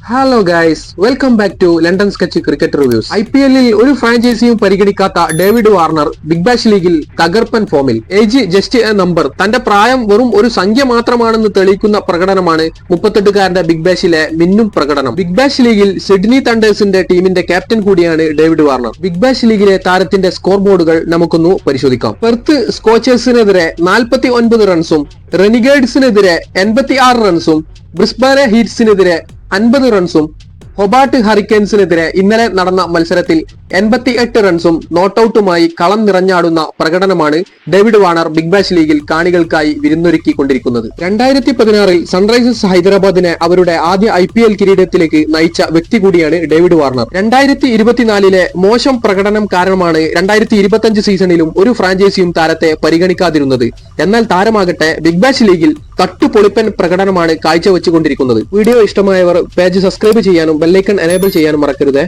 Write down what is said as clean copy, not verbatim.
Hello guys, welcome back to London sketch cricket reviews. IPL-ൽ ഒരു ഫ്രാഞ്ചൈസിയും പരിഗണിക്കാത്ത ഡേവിഡ് വാർണർ ബിഗ് ബാഷ് ലീഗിൽ തകർപ്പൻ ഫോമിൽ. Age just a number. തന്റെ പ്രായം വെറും ഒരു സംഖ്യ മാത്രമാണെന്ന് തെളിയിക്കുന്ന പ്രകടനമാണ് 38-കാരന്റെ ബിഗ് ബാഷിലെ മിന്നും പ്രകടനം. ബിഗ് ബാഷ് ലീഗിൽ സിഡ്നി തണ്ടേഴ്സിന്റെ ടീമിന്റെ ക്യാപ്റ്റൻ കൂടിയാണ് ഡേവിഡ് വാർണർ. ബിഗ് ബാഷ് ലീഗിലെ താരത്തിന്റെ സ്കോർ ബോർഡുകൾ നമുക്കൊന്ന് പരിശോധിക്കാം. പെർത്ത് സ്കോച്ചേഴ്സിനെതിരെ 49 റൺസും റെനിഗേഡ്സിനെതിരെ 86 റൺസും ബ്രിസ്ബാനെ ഹീറ്റ്സിനെതിരെ 50 റൺസും ഹൊബാർട്ട് ഹറിക്കെയിൻസിനെതിരെ ഇന്നലെ നടന്ന മത്സരത്തിൽ 88 റൺസും നോട്ടൌട്ടുമായി കളം നിറഞ്ഞാടുന്ന പ്രകടനമാണ് ഡേവിഡ് വാർണർ ബിഗ് ബാഷ് ലീഗിൽ കാണികൾക്കായി വിരുന്നൊരുക്കിക്കൊണ്ടിരിക്കുന്നത്. 2016-ൽ സൺറൈസേഴ്സ് ഹൈദരാബാദിനെ അവരുടെ ആദ്യ IPL കിരീടത്തിലേക്ക് നയിച്ച വ്യക്തി കൂടിയാണ് ഡേവിഡ് വാർണർ. 2024-ലെ മോശം പ്രകടനം കാരണമാണ് 2025 സീസണിലും ഒരു ഫ്രാഞ്ചൈസിയും താരത്തെ പരിഗണിക്കാതിരുന്നത്. എന്നാൽ താരമാകട്ടെ ബിഗ് ബാഷ് ലീഗിൽ തട്ടുപൊളിപ്പൻ പ്രകടനമാണ് കാഴ്ചവെച്ചുകൊണ്ടിരിക്കുന്നത്. വീഡിയോ ഇഷ്ടമായവർ പേജ് സബ്സ്ക്രൈബ് ചെയ്യാനും ബെല്ലൈക്കൺ എനേബിൾ ചെയ്യാനും മറക്കരുത്.